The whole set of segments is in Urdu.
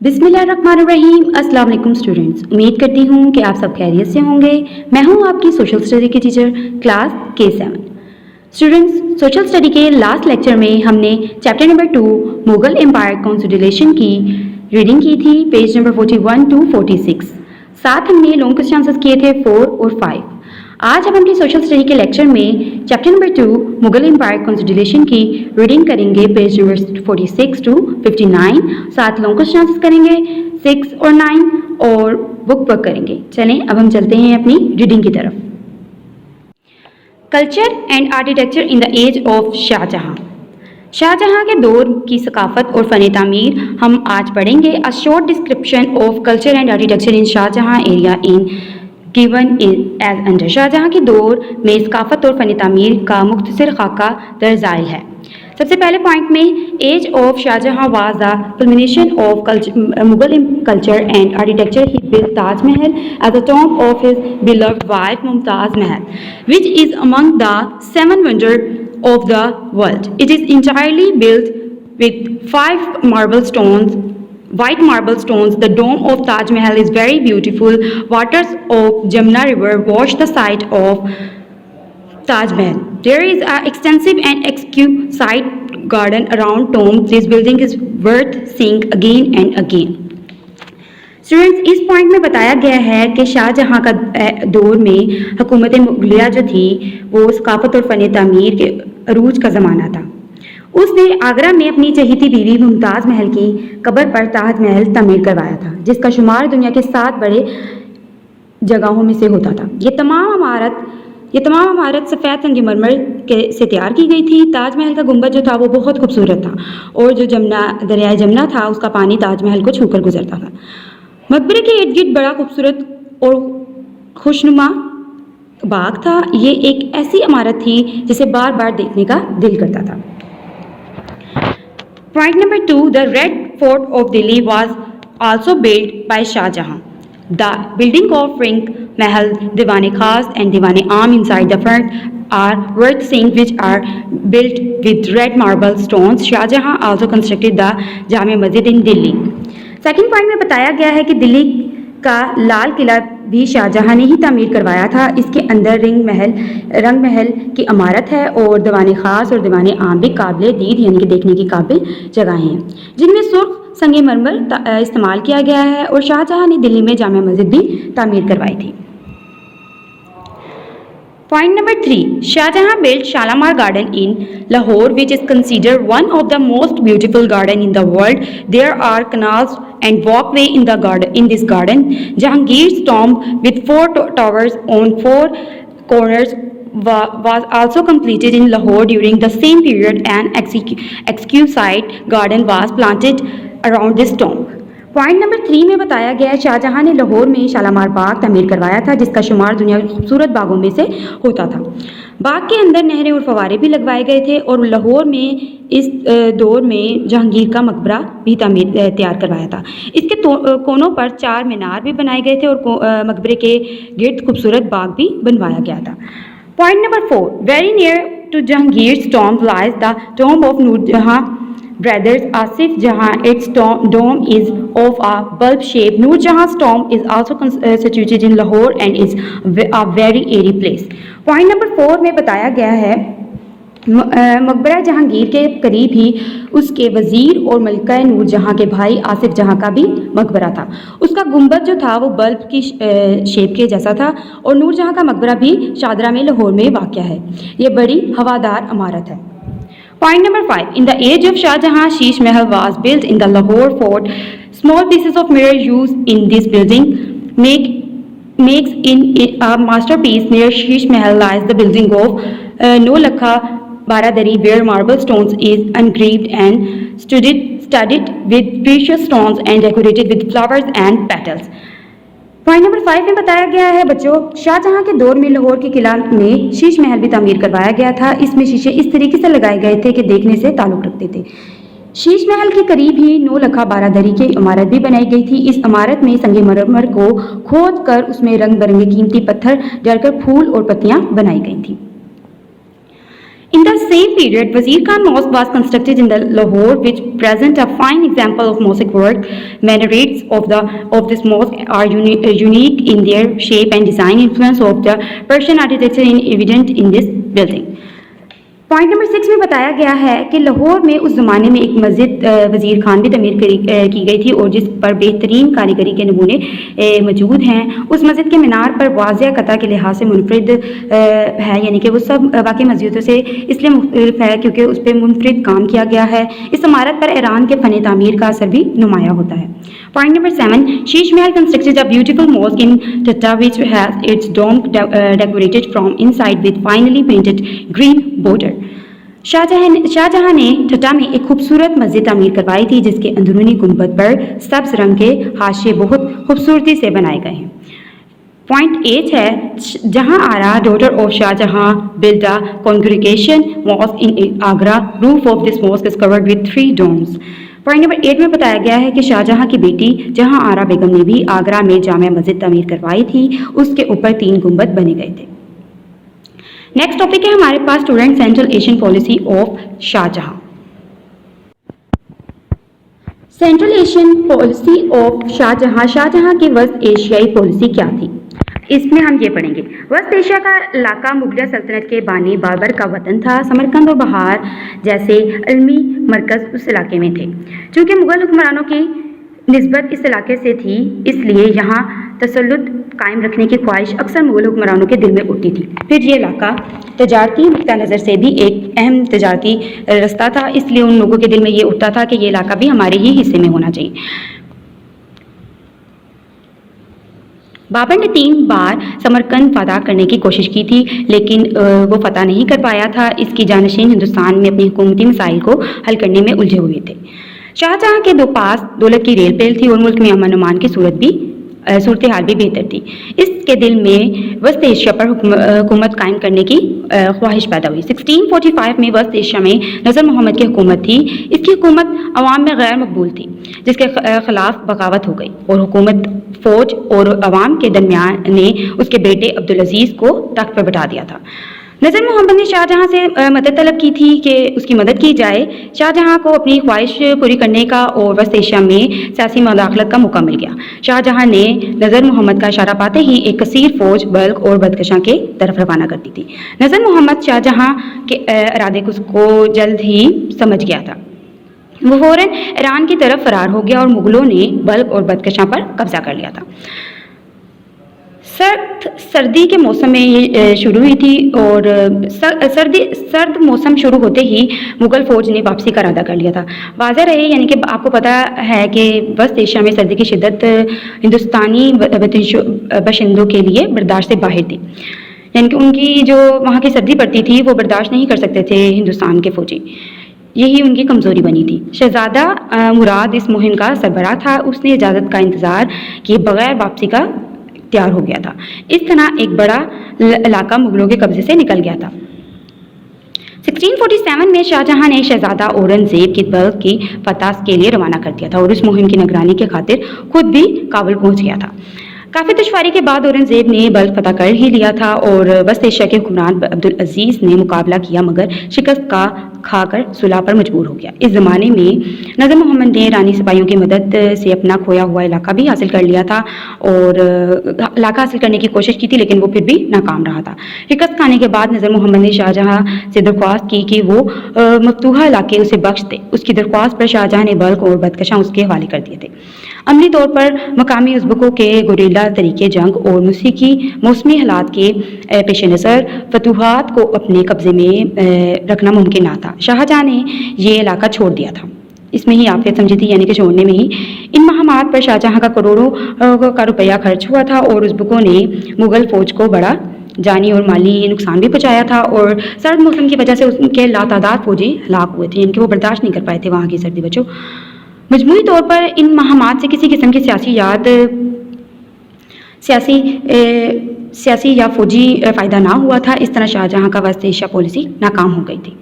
بسم اللہ الرحمن الرحیم۔ السلام علیکم اسٹوڈنٹس، امید کرتی ہوں کہ آپ سب خیریت سے ہوں گے۔ میں ہوں آپ کی سوشل اسٹڈی کی teacher class K7۔ Students, social study کے لاسٹ لیکچر میں ہم نے chapter number 2 Mughal empire consolidation کی ریڈنگ کی تھی، پیج نمبر 41 to 46۔ ساتھ ہم نے لانگ کوسچن آنسرز کیے تھے 4 اور 5۔ آج ہم اپنی سوشل اسٹڈی کے لیکچر میں chapter number 2 Mughal empire consolidation کی ریڈنگ کریں گے، پیج نمبر 46 to 59۔ ساتھ لانگ کوسچن آنسرز کریں گے 6 اور 9 اور بک ورک کریں گے۔ چلیں اب ہم چلتے ہیں اپنی ریڈنگ کی طرف۔ Culture and architecture in the age of Shah Jahan. Shah جہاں کے دور کی ثقافت اور فن تعمیر ہم آج پڑھیں گے۔ A short description of culture and architecture in شاہ جہاں area in given as under۔ شاہ جہاں کے دور میں ثقافت اور فن تعمیر کا مختصر خاکہ در ذیل ہے۔ سب سے پہلے پوائنٹ میں ایج آف شاہ جہاں was the culmination of Mughal culture and architecture. He built Taj Mahal as a tomb of his beloved wife Mumtaz Mahal, which is among the 7 wonders of the world. It is entirely built with 5 white marble stones. The dome of Taj Mahal is very beautiful. Waters of Jamna River wash the site of Taj Mahal. There is an extensive and exquisite garden around tomb. This building is worth seeing again and again. Students, اس پوائنٹ میں بتایا گیا ہے کہ شاہ جہاں کا دور میں حکومت مغلیہ جو تھی وہ ثقافت اور فن تعمیر کے عروج کا زمانہ تھا۔ اس نے آگرہ میں اپنی چہیتی بیوی ممتاز محل کی قبر پر تاج محل تعمیر کروایا تھا، جس کا شمار دنیا کے 7 بڑے جگہوں میں سے ہوتا تھا۔ یہ تمام عمارت سفید سنگ مرمر سے تیار کی گئی تھی۔ تاج محل کا گنبد جو تھا وہ بہت خوبصورت تھا، اور جو دریائے جمنا تھا اس کا پانی تاج محل کو چھو کر گزرتا تھا۔ مقبرے کے ارد گرد بڑا خوبصورت اور خوشنما باغ تھا۔ یہ ایک ایسی عمارت تھی جسے بار بار دیکھنے کا دل کرتا تھا۔ Point number 2, the Red Fort of Delhi was also built by Shah Jahan. The building of Ring Mahal, Diwan-e Khas and Diwan-e Aam inside the front are worth seeing, which are built with red marble stones. Shah Jahan also constructed the Jame Masjid in Delhi. Second point میں بتایا گیا ہے کہ دلی کا لال قلعہ بھی شاہ جہاں نے ہی تعمیر کروایا تھا۔ اس کے اندر رنگ محل کی عمارت ہے، اور دیوان خاص اور دیوان عام بھی قابل دید یعنی کہ دیکھنے کی قابل جگہیں ہیں، جن میں سرخ سنگ مرمر استعمال کیا گیا ہے، اور شاہ جہاں نے دلی میں جامع مسجد بھی تعمیر کروائی تھی۔ Point number 3, Shah Jahan built Shalimar Garden in Lahore, which is considered one of the most beautiful garden in the world. There are canals and walkway in this garden. Jahangir's tomb with 4 towers on 4 corners was also completed in Lahore during the same period. An exquisite garden was planted around this tomb. Point number 3 میں بتایا گیا ہے شاہ جہاں نے لاہور میں شالامار باغ تعمیر کروایا تھا، جس کا شمار دنیا کے خوبصورت باغوں میں سے ہوتا تھا۔ باغ کے اندر نہریں اور فوارے بھی لگوائے گئے تھے، اور لاہور میں اس دور میں جہانگیر کا مقبرہ بھی تیار کروایا تھا۔ اس کے کونوں پر 4 مینار بھی بنائے گئے تھے، اور مقبرے کے گرد خوبصورت باغ بھی بنوایا گیا تھا۔ Point number 4، very near to Jahangir's tomb lies the tomb of Noor Jahan brothers Asif Jahan. Its dome is of a bulb shape. Noor Jahan's tomb is also situated in Lahore and is a very airy place. Point number 4 میں بتایا گیا ہے مقبرہ جہانگیر کے قریب ہی اس کے وزیر اور ملکہ نور جہاں کے بھائی آصف جہاں کا بھی مقبرہ تھا۔ اس کا گنبد جو تھا وہ بلب کی شیپ کے جیسا تھا، اور نور جہاں کا مقبرہ بھی شادرہ میں لاہور میں واقع ہے۔ یہ بڑی ہوادار عمارت ہے۔ Point number 5, in the age of Shah Jahan, Sheesh Mahal was built in the Lahore fort. Small pieces of mirror used in this building makes it a masterpiece. Near Sheesh Mahal lies the building of Nolakha Baradari, where marble stones is engraved and studded with precious stones and decorated with flowers and petals. Point number 5 میں بتایا گیا ہے بچوں، شاہ جہاں کے دور میں لاہور کے قلعہ میں شیش محل بھی تعمیر کروایا گیا تھا۔ اس میں شیشے اس طریقے سے لگائے گئے تھے کہ دیکھنے سے تعلق رکھتے تھے۔ شیش محل کے قریب ہی 9 لکھا بارادری کی عمارت بھی بنائی گئی تھی۔ اس عمارت میں سنگ مرمر کو کھود کر اس میں رنگ برنگے قیمتی پتھر ڈال کر پھول اور پتیاں بنائی گئی تھیں۔ In the same period, Wazir Khan Mosque was constructed in the Lahore, which present a fine example of mosaic work. Minarets of this mosque are unique in their shape and design. Influence of the Persian architecture is evident in this building. Point number 6 میں بتایا گیا ہے کہ لاہور میں اس زمانے میں ایک مسجد وزیر خان بھی تعمیر کی گئی تھی اور جس پر بہترین کاریگری کے نمونے موجود ہیں. اس مسجد کے مینار پر واضح قطع کے لحاظ سے منفرد ہے, یعنی کہ وہ سب باقی مسجدوں سے اس لیے مختلف ہے کیونکہ اس پہ منفرد کام کیا گیا ہے. اس عمارت پر ایران کے فن تعمیر کا اثر بھی نمایاں ہوتا ہے. Point number 7, Sheesh Mahal constructed a beautiful mosque in Thatta which has its dome decorated from inside with finely painted green border. شاہ جہاں نے ٹھٹا میں ایک خوبصورت مسجد تعمیر کروائی تھی جس کے اندرونی گنبد پر سبز رنگ کے حاشیے بہت خوبصورتی سے بنائے گئے ہیں. پوائنٹ 8 ہے, جہاں آرا ڈاٹر آف شاہ جہاں built a congregation mosque in Agra. Roof of this mosque is covered with 3 domes. Point number 8 میں بتایا گیا ہے کہ شاہ جہاں کی بیٹی جہاں آرا بیگم نے بھی آگرہ میں جامع مسجد تعمیر کروائی تھی, اس کے اوپر 3 گنبد بنے گئے تھے. نیکسٹ ٹاپک ہے ہمارے پاس student Central Asian policy of Shah Jahan. Central Asian policy of Shah Jahan کی وسط ایشیائی پالیسی کیا تھی؟ اس میں ہم یہ پڑھیں گے. وسط ایشیا کا علاقہ مغلیہ سلطنت کے بانی بابر کا وطن تھا. سمرقند اور بہار جیسے علمی مرکز اس علاقے میں تھے. چونکہ مغل حکمرانوں کی نسبت اس علاقے سے تھی, اس لیے یہاں تسلط قائم رکھنے کی خواہش اکثر مغل حکمرانوں کے دل میں اٹھتی تھی. پھر یہ علاقہ تجارتی نقطہ نظر سے بھی ایک اہم تجارتی رستہ تھا, اس لیے ان لوگوں کے دل میں یہ اٹھتا تھا کہ یہ علاقہ بھی ہمارے ہی حصے میں ہونا چاہیے. بابر نے 3 بار سمرقند فتح کرنے کی کوشش کی تھی لیکن وہ فتح نہیں کر پایا تھا. اس کی جانشین ہندوستان میں اپنی حکومتی مسائل کو حل کرنے میں الجھے ہوئے تھے. شاہ جہاں کے پاس دولت کی ریل پیل تھی اور ملک میں امن و امان کی صورتحال بھی بہتر تھی. اس کے دل میں وسط ایشیا پر حکومت قائم کرنے کی خواہش پیدا ہوئی. 1645 میں وسط ایشیا میں نذر محمد کی حکومت تھی. اس کی حکومت عوام میں غیر مقبول تھی جس کے خلاف بغاوت ہو گئی اور حکومت فوج اور عوام کے درمیان نے اس کے بیٹے عبدالعزیز کو تخت پر بٹھا دیا تھا. نذر محمد نے شاہ جہاں سے مدد طلب کی تھی کہ اس کی مدد کی جائے. شاہ جہاں کو اپنی خواہش پوری کرنے کا اور وسط ایشیا میں سیاسی مداخلت کا موقع مل گیا. شاہ جہاں نے نذر محمد کا اشارہ پاتے ہی ایک کثیر فوج بلخ اور بدخشاں کے طرف روانہ کر دی تھی. نذر محمد شاہ جہاں کے ارادے کو جلد ہی سمجھ گیا تھا. وہ فوراً ایران کی طرف فرار ہو گیا اور مغلوں نے بلخ اور بدخشاں پر قبضہ کر لیا تھا. سردی کے موسم میں یہ شروع ہوئی تھی اور سرد موسم شروع ہوتے ہی مغل فوج نے واپسی کا ارادہ کر لیا تھا. واضح رہے یعنی کہ آپ کو پتہ ہے کہ وسط ایشیا میں سردی کی شدت ہندوستانی باشندوں کے لیے برداشت سے باہر تھی, یعنی کہ ان کی جو وہاں کی سردی پڑتی تھی وہ برداشت نہیں کر سکتے تھے ہندوستان کے فوجی. یہی ان کی کمزوری بنی تھی. شہزادہ مراد اس مہم کا سربراہ تھا. اس نے اجازت کا انتظار کیے بغیر واپسی کا تیار ہو گیا تھا. اس طرح ایک بڑا علاقہ مغلوں کے قبضے سے نکل گیا تھا. 1647 میں شاہ جہاں نے شہزادہ اورنگزیب کی بلخ کی فتح کے لیے روانہ کر دیا تھا اور اس مہم کی نگرانی کی خاطر خود بھی کابل پہنچ گیا تھا. کافی دشواری کے بعد اورنگزیب نے بلخ فتح کر ہی لیا تھا اور وسط ایشیا کے حکمران عبدالعزیز نے مقابلہ کیا مگر شکست کھا کر صلح پر مجبور ہو گیا. اس زمانے میں نذر محمد نے ایرانی سپاہیوں کی مدد سے اپنا کھویا ہوا علاقہ بھی حاصل کر لیا تھا اور علاقہ حاصل کرنے کی کوشش کی تھی لیکن وہ پھر بھی ناکام رہا تھا. شکست کھانے کے بعد نذر محمد نے شاہ جہاں سے درخواست کی کہ وہ مفتوحہ علاقے اسے بخش دے. اس کی درخواست پر شاہ جہاں نے بلخ اور بدخشاں اس کے حوالے کر دیے تھے. عملی طور پر مقامی ازبکوں کے گوریلا طریقے جنگ اور موسمی حالات کے پیش نظر فتوحات کو اپنے قبضے میں رکھنا ممکن نہ تھا. شاہ جہاں نے یہ علاقہ چھوڑ دیا تھا. اس میں ہی آفت سمجھی تھی یعنی کہ چھوڑنے میں ہی. ان مہمات پر شاہ جہاں کا کروڑوں کا روپیہ خرچ ہوا تھا اور ازبکوں نے مغل فوج کو بڑا جانی اور مالی نقصان بھی پہنچایا تھا اور سرد موسم کی وجہ سے ان کے لاتعداد فوجی ہلاک ہوئے تھے یعنی کہ وہ برداشت نہیں کر پائے تھے وہاں کی سردی. بچوں مجموعی طور پر ان مہمات سے کسی قسم کی سیاسی یا فوجی فائدہ نہ ہوا تھا. اس طرح شاہ جہاں کا وسط ایشیا پالیسی ناکام ہو گئی تھی.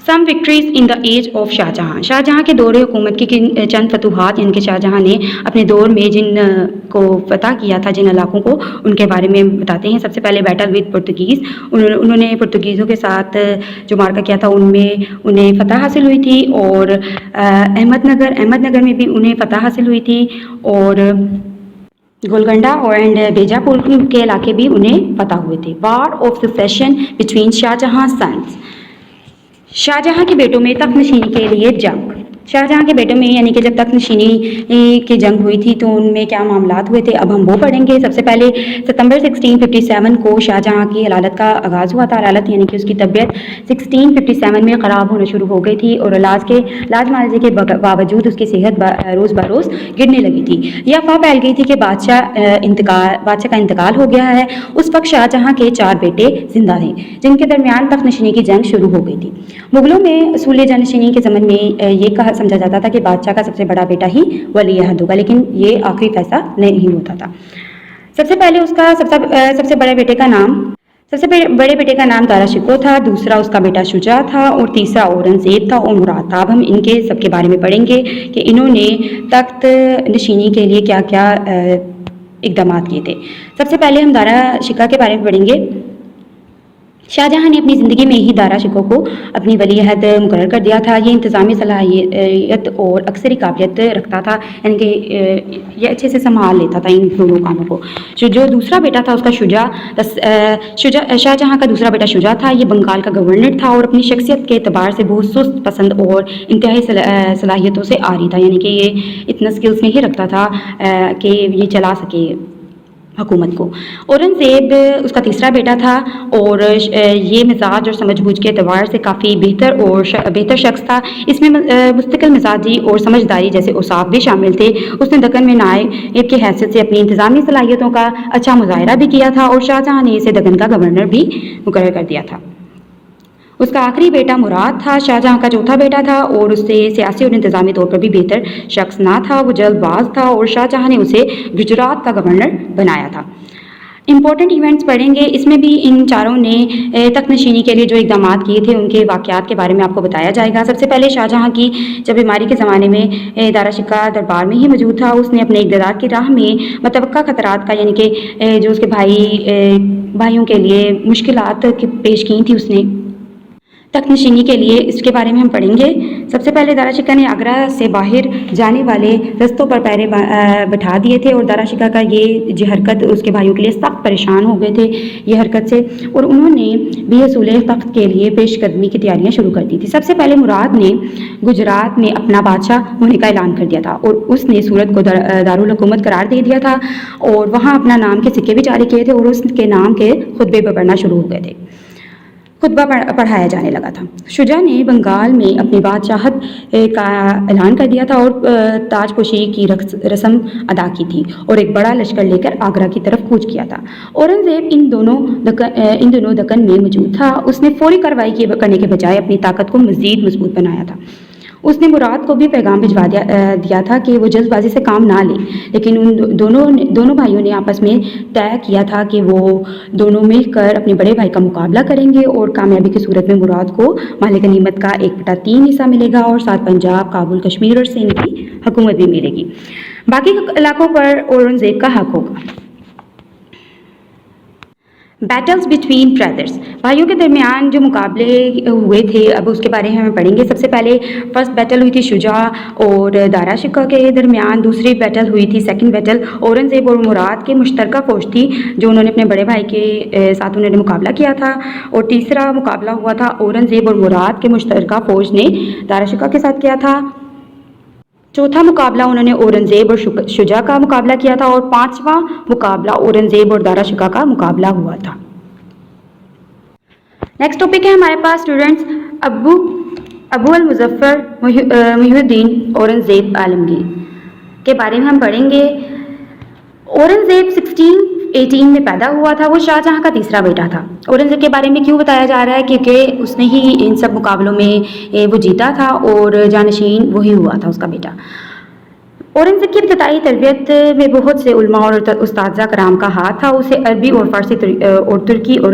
Some victories in the age of Shahjahan. Shahjahan کے دور حکومت کی چند فتوحات یعنی کہ شاہجہاں نے اپنے دور میں جن کو فتح کیا تھا، جن علاقوں کو، ان کے بارے میں بتاتے ہیں. سب سے پہلے بیٹل ود پرتگیز. انہوں نے پرتگیزوں کے ساتھ جو مارکا کیا تھا ان میں انہیں فتح حاصل ہوئی تھی، اور احمد نگر میں بھی انہیں فتح حاصل ہوئی تھی، اور گولکنڈہ اینڈ بیجاپور کے علاقے بھی انہیں فتح ہوئے تھے. War of succession between Shahjahan sons. Shahjahan کے بیٹوں میں تخت نشینی کے لیے جنگ. شاہجہاں کے بیٹوں میں یعنی کہ جب تخت نشینی کی جنگ ہوئی تھی تو ان میں کیا معاملات ہوئے تھے، اب ہم وہ پڑھیں گے. سب سے پہلے ستمبر 1657 کو شاہجہاں کی علالت کا آغاز ہوا تھا. علالت یعنی کہ اس کی طبیعت 1657 میں خراب ہونا شروع ہو گئی تھی، اور علاج معالجے کے باوجود اس کی صحت روز بروز گرنے لگی تھی. یہ افواہ پھیل گئی تھی کہ بادشاہ کا انتقال ہو گیا ہے. اس وقت شاہجہاں کے 4 بیٹے زندہ تھے جن کے درمیان تخت نشینی کی جنگ شروع ہو گئی تھی. مغلوں میں اصول جانشینی کے زمن میں یہ سمجھا جاتا تھا کہ بادشاہ کا سب سے بڑا بیٹا ہی ولی عہد ہوگا، لیکن یہ آخری فیصلہ نہیں ہوتا تھا. سب سے پہلے اس کا سب سے بڑے بیٹے کا نام دارا شکو تھا، دوسرا اس کا بیٹا شجاع تھا، اور تیسرا اورنگزیب تھا اور مراد تھا. اب ہم ان کے سب کے بارے میں پڑھیں گے کہ انہوں نے تخت نشینی کے لیے کیا کیا اقدامات کیے تھے. سب سے پہلے ہم دارا شکا کے بارے میں پڑھیں گے. شاہجہاں نے اپنی زندگی میں ہی دارا شکو کو اپنی ولی عہد مقرر کر دیا تھا. یہ انتظامی صلاحیت اور عسکری قابلیت رکھتا تھا، یعنی کہ یہ اچھے سے سنبھال لیتا تھا ان دونوں کاموں کو. جو دوسرا بیٹا تھا اس کا شاہجہاں کا دوسرا بیٹا شجاع تھا. یہ بنگال کا گورنر تھا اور اپنی شخصیت کے اعتبار سے بہت سست پسند اور انتہائی صلاحیتوں سے عاری تھا، یعنی کہ یہ اتنا سکلز نہیں رکھتا تھا کہ یہ چلا سکے حکومت کو. اورنگزیب اس کا تیسرا بیٹا تھا، اور یہ مزاج اور سمجھ بوجھ کے اعتبار سے کافی بہتر شخص تھا. اس میں مستقل مزاجی اور سمجھداری جیسے اوصاف بھی شامل تھے. اس نے دکن میں نائب کی حیثیت سے اپنی انتظامی صلاحیتوں کا اچھا مظاہرہ بھی کیا تھا، اور شاہجہاں نے اسے دکن کا گورنر بھی مقرر کر دیا تھا. اس کا آخری بیٹا مراد تھا، شاہجہاں کا چوتھا بیٹا تھا، اور اس سے سیاسی اور انتظامی طور پر بھی بہتر شخص نہ تھا. وہ جلد باز تھا اور شاہجہاں نے اسے گجرات کا گورنر بنایا تھا. امپورٹنٹ ایونٹس پڑھیں گے. اس میں بھی ان چاروں نے تخت نشینی کے لیے جو اقدامات کیے تھے ان کے واقعات کے بارے میں آپ کو بتایا جائے گا. سب سے پہلے شاہجہاں کی جب بیماری کے زمانے میں دارا شکا دربار میں ہی موجود تھا. اس نے اپنے اقتدار کی راہ میں متوقع خطرات کا یعنی کہ جو اس کے بھائیوں کے لیے مشکلات پیش کی تھی اس نے تخت نشینی کے لیے، اس کے بارے میں ہم پڑھیں گے. سب سے پہلے دارا شکا نے آگرہ سے باہر جانے والے رستوں پر پہرے بٹھا دیے تھے، اور دارا شکا کا یہ حرکت اس کے بھائیوں کے لیے سخت پریشان ہو گئے تھے یہ حرکت سے، اور انہوں نے بھی حصول تخت کے لیے پیش قدمی کی تیاریاں شروع کر دی تھی. سب سے پہلے مراد نے گجرات میں اپنا بادشاہ ہونے کا اعلان کر دیا تھا، اور اس نے سورت کو دارالحکومت قرار دے دیا تھا، اور وہاں اپنا نام کے سکے بھی جاری کیے تھے، اور اس کے نام کے خطبے پڑھنا شروع ہو گئے تھے. خطبہ پڑھایا جانے لگا تھا. شجاع نے بنگال میں اپنی بادشاہت کا اعلان کر دیا تھا اور تاج پوشی کی رسم ادا کی تھی، اور ایک بڑا لشکر لے کر آگرہ کی طرف کوچ کیا تھا. اورنگزیب ان دونوں دکن میں موجود تھا. اس نے فوری کارروائی کرنے کے بجائے اپنی طاقت کو مزید مضبوط بنایا تھا. اس نے مراد کو بھی پیغام بھجوا دیا تھا کہ وہ جلد بازی سے کام نہ لیں، لیکن ان دونوں بھائیوں نے آپس میں طے کیا تھا کہ وہ دونوں مل کر اپنے بڑے بھائی کا مقابلہ کریں گے، اور کامیابی کی صورت میں مراد کو مال غنیمت کا 1/3 حصہ ملے گا، اور ساتھ پنجاب، کابل، کشمیر اور سندھ کی حکومت بھی ملے گی. باقی علاقوں پر اورنگزیب کا حق ہوگا. Beatles between brothers. بھائیوں کے درمیان جو مقابلے ہوئے تھے اب اس کے بارے میں ہم پڑھیں گے. سب سے پہلے فرسٹ بیٹل ہوئی تھی شجاع اور دارا شکا کے درمیان. دوسری بیٹل ہوئی تھی سیکنڈ بیٹل اورنگزیب اور مراد کے مشترکہ فوج تھی جو انہوں نے اپنے بڑے بھائی کے ساتھ انہوں نے مقابلہ کیا تھا. اور تیسرا مقابلہ ہوا تھا اورنگزیب اور مراد کے مشترکہ فوج نے دارا شکا کے ساتھ کیا تھا. چوتھا مقابلہ انہوں نے اورنگزیب اور شجاع کا مقابلہ کیا تھا، اور پانچواں مقابلہ اورنگزیب اور دارا شکا کا مقابلہ ہوا تھا. نیکسٹ ٹاپک ہے ہمارے پاس اسٹوڈنٹس ابو المظفر محی الدین اورنگزیب عالمگیر کے بارے میں ہم پڑھیں گے. اورنگزیب 1618 میں پیدا ہوا تھا. وہ شاہجہاں کا تیسرا بیٹا تھا. اورنگزیب کے بارے میں کیوں بتایا جا رہا ہے؟ کیونکہ اس نے ہی ان سب مقابلوں میں وہ جیتا تھا اور جانشین وہی ہوا تھا اس کا بیٹا. اورنگزیب کی ابتدائی تربیت میں بہت سے علماء اور اساتذہ کرام کا ہاتھ تھا. اسے عربی اور فارسی اور ترکی اور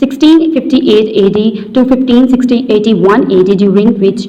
1658 AD to 1581 AD during which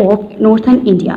of northern India।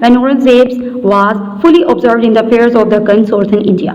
when Aurangzeb was fully absorbed in the affairs of the northern India।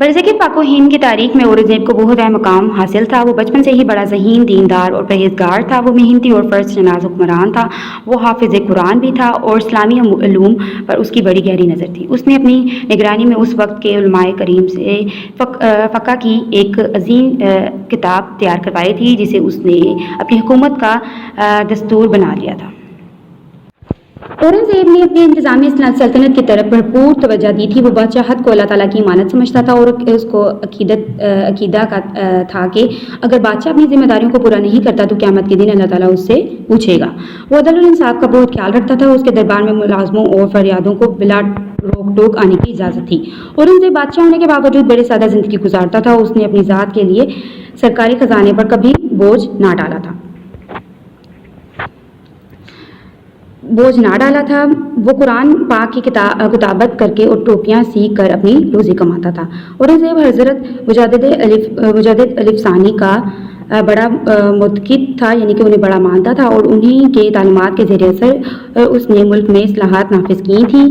برصغیر پاک و ہند کی تاریخ میں اورنگزیب کو بہت اہم مقام حاصل تھا. وہ بچپن سے ہی بڑا ذہین, دیندار اور پرہیزگار تھا. وہ محنتی اور فرض شناس حکمران تھا. وہ حافظ قرآن بھی تھا اور اسلامی علوم پر اس کی بڑی گہری نظر تھی. اس نے اپنی نگرانی میں اس وقت کے علماء کریم سے فقہ کی ایک عظیم کتاب تیار کروائی تھی, جسے اس نے اپنی حکومت کا دستور بنا لیا تھا. اورنگزیب نے اپنے انتظامی سلطنت کی طرف بھرپور توجہ دی تھی. وہ بادشاہت کو اللہ تعالیٰ کی امانت سمجھتا تھا اور اس کو عقیدہ تھا کہ اگر بادشاہ اپنی ذمہ داریوں کو پورا نہیں کرتا تو قیامت کے دن اللہ تعالیٰ اس سے پوچھے گا. وہ عدل اور انصاف کا بہت خیال رکھتا تھا. اس کے دربار میں ملازموں اور فریادوں کو بلا روک ٹوک آنے کی اجازت تھی. اورنگزیب بادشاہ ہونے کے باوجود بڑے سادہ زندگی گزارتا تھا. اس نے اپنی ذات کے لیے سرکاری خزانے پر کبھی بوجھ نہ ڈالا تھا. وہ قرآن پاک کی کتابت کر کے اور ٹوپیاں سیکھ کر اپنی روزی کماتا تھا. اورنگزیب حضرت مجدد الف ثانی کا بڑا متقد تھا, یعنی کہ انہیں بڑا مانتا تھا, اور انہیں کے تعلیمات کے زیر اثر اس نے ملک میں اصلاحات نافذ کی تھیں.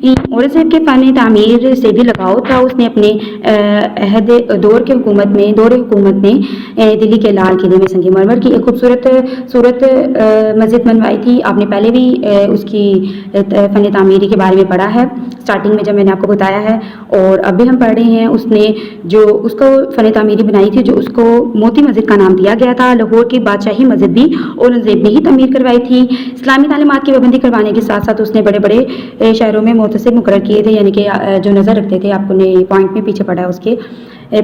اورنگزیب کے فن تعمیر سے بھی لگاؤ تھا. اس نے اپنے دور حکومت میں دلی کے لال قلعے میں سنگ مرمر کی ایک خوبصورت مسجد بنوائی تھی. آپ نے پہلے بھی اس کی فن تعمیری کے بارے میں پڑھا ہے اسٹارٹنگ میں جب میں نے آپ کو بتایا ہے, اور اب بھی ہم پڑھ رہے ہیں. اس نے جو اس کو فن تعمیری بنائی تھی, جو اس کو موتی مسجد کا نام دیا گیا تھا. لاہور کی بادشاہی مسجد بھی اورنگزیب نے ہی تعمیر کروائی تھی. اسلامی تعلیمات کی پابندی کروانے کے ساتھ ساتھ اس نے بڑے بڑے شہروں میں محتسب مقرر کیے تھے, یعنی کہ جو نظر رکھتے تھے. آپ نے پوائنٹ میں پیچھے پڑھا ہے اس کے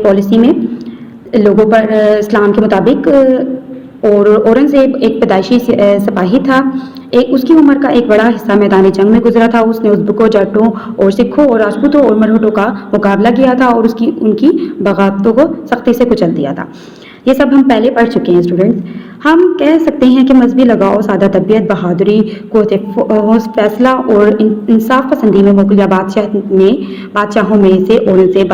پالیسی میں لوگوں پر اسلام کے مطابق. اور اورنگزیب ایک پیدائشی سپاہی تھا. اس کی عمر کا ایک بڑا حصہ میدان جنگ میں گزرا تھا. اس نے ازبکوں, جٹوں اور سکھوں اور راجپوتوں اور مرہٹوں کا مقابلہ کیا تھا اور ان کی بغاوتوں کو سختی سے کچل دیا تھا. یہ سب ہم پہلے پڑھ چکے ہیں اسٹوڈنٹس. ہم کہہ سکتے ہیں کہ مذہبی لگاؤ, سادہ طبیعت, بہادری, قوت فیصلہ اور انصاف پسندی میں مغلیہ بادشاہوں میں سے اورنگزیب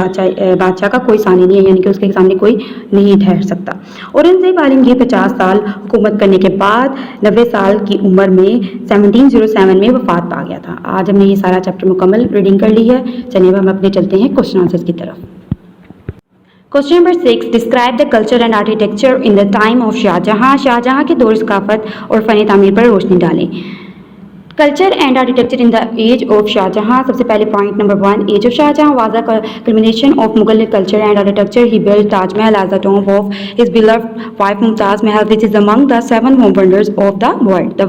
بادشاہ کا کوئی ثانی نہیں ہے, یعنی کہ اس کے سامنے کوئی نہیں ٹھہر سکتا. اورنگزیب عالمگیر 50 سال حکومت کرنے کے بعد 90 سال کی عمر میں 1707 میں وفات پا گیا تھا. آج ہم نے یہ سارا چیپٹر مکمل ریڈنگ کر لی ہے. چلیے ہم اپنے چلتے ہیں کوشچن آنسرز کی طرف. Question number 6. Describe the culture and architecture in the time of شاہ جہاں. شاہ جہاں کے دور ثقافت اور فن تعمیر پر روشنی ڈالیں. Culture and architecture in the age of شاہ جہاں. سب سے پہلے پوائنٹ نمبر 1. Age of شاہ جہاں was a culmination of Mughal culture and architecture. He built Taj Mahal as the tomb of his beloved wife Mumtaz Mahal, which is among the 7 wonders of the world. The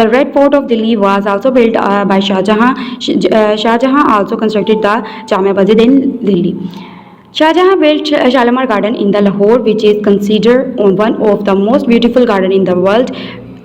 the Red Fort of Delhi was also built by Shah Jahan. Shah Jahan also constructed the Jama Masjid in Delhi. Shah Jahan built Shalimar Garden in the Lahore, which is considered one of the most beautiful garden in the world.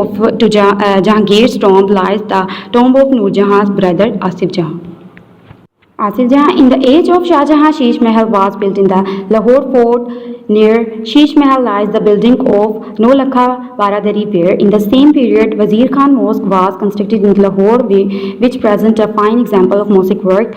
of to Jahangir's tomb lies the tomb of Noor Jahan's brother Asif Jahan. In the age of Shah Jahan, Sheesh Mahal was built in the Lahore fort. Near Sheesh Mahal lies the building of Nolakha Baradari, where in the same period Wazir Khan Mosque was constructed in Lahore, which presents a fine example of mosque work.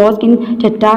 mosque in Thatta.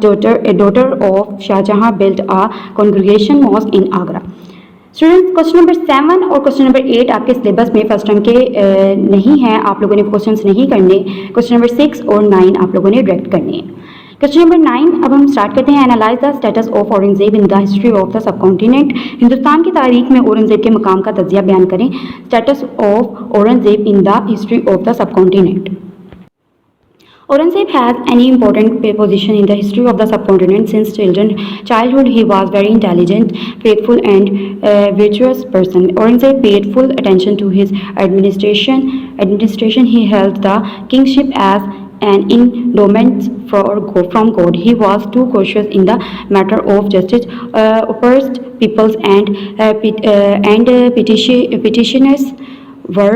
daughter of Shah Jahan, built a congregation mosque in Agra. Students question number 7 اور کوشچن نمبر 8 آپ کے سلیبس میں فرسٹ ٹرم کے نہیں ہیں, آپ لوگوں نے کوشچنس نہیں کرنے. کوشچن نمبر 6 اور 9 آپ لوگوں نے ڈائریکٹ کرنے ہیں. کوشچن نمبر 9 اب ہم اسٹارٹ کرتے ہیں. Analyse the status of Aurangzeb in the history of the subcontinent. Hindustan کی تاریخ میں اورنگزیب کے مقام کا تجزیہ بیان کریں. Status of Aurangzeb in the history of the subcontinent. Aurangzeb has any important position in the history of the subcontinent. Since childhood, he was very intelligent, faithful, and virtuous person. Aurangzeb paid full attention to his administration. He held the kingship as an endowment from God. He was too cautious in the matter of justice. Oppressed peoples and petitioners were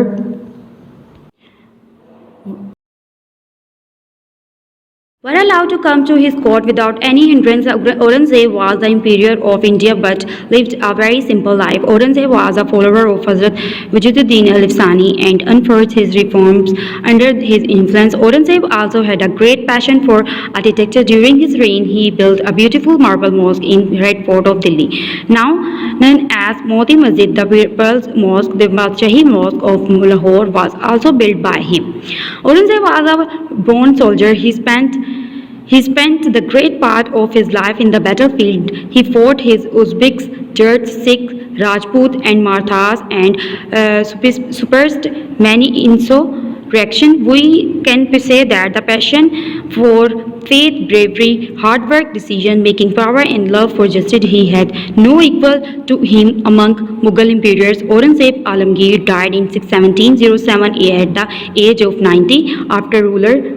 were allowed to come to his court without any hindrance. Aurangzeb was the emperor of India but lived a very simple life. Aurangzeb was a follower of Hazrat Wajiduddin al-Afsani and enforced his reforms under his influence. Aurangzeb also had a great passion for architecture. During his reign, he built a beautiful marble mosque in Red Fort of Delhi, now known as Moti Masjid. The People's Mosque, the Badshahi Mosque of Lahore, was also built by him. Aurangzeb was a born soldier. He spent the great part of his life in the battlefield. He fought his Uzbeks, Jats, Sikhs, Rajput and Marathas and suppressed many insurrections. We can say that the passion for faith, bravery, hard work, decision-making power and love for justice, he had no equal to him among Mughal emperors. Aurangzeb Alamgir died in 1707 at the age of 90 after ruler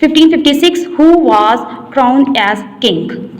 1556 who was crowned as king.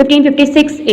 1556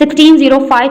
1605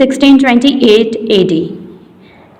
1628 AD.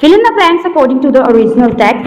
Fill in the blanks according to the original text.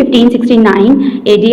1569 AD.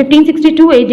1562 AD.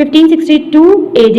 1562 AD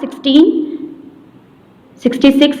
1666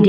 AD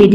AD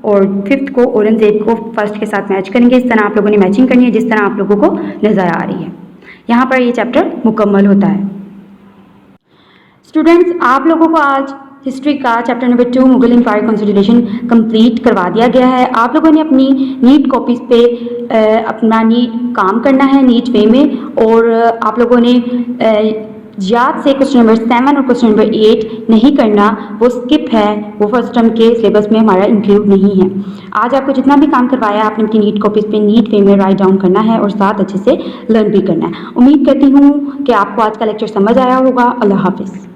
اور 5th کو اورنگزیب کو فرسٹ کے ساتھ میچ کریں گے. اس طرح آپ لوگوں نے میچنگ کرنی ہے جس طرح آپ لوگوں کو نظر آ رہی ہے. یہاں پر یہ چیپٹر مکمل ہوتا ہے. اسٹوڈینٹس آپ لوگوں کو آج ہسٹری کا chapter number 2 Mughal empire consolidation complete کروا دیا گیا ہے. آپ لوگوں نے اپنی نیٹ کاپیز پہ اپنا نیٹ کام کرنا ہے نیٹ وے میں, اور آپ لوگوں نے یاد سے کوسچن نمبر 7 اور کوسچن نمبر 8 نہیں کرنا, وہ اسکپ ہے, وہ فرسٹ ٹرم کے سلیبس میں ہمارا انکلوڈ نہیں ہے. آج آپ کو جتنا بھی کام کروایا آپ نے اپنی نیٹ کاپیز پہ نیٹ وے میں رائٹ ڈاؤن کرنا ہے اور ساتھ اچھے سے لرن بھی کرنا ہے. امید کرتی ہوں کہ آپ کو آج کا لیکچر سمجھ آیا ہوگا. اللہ حافظ.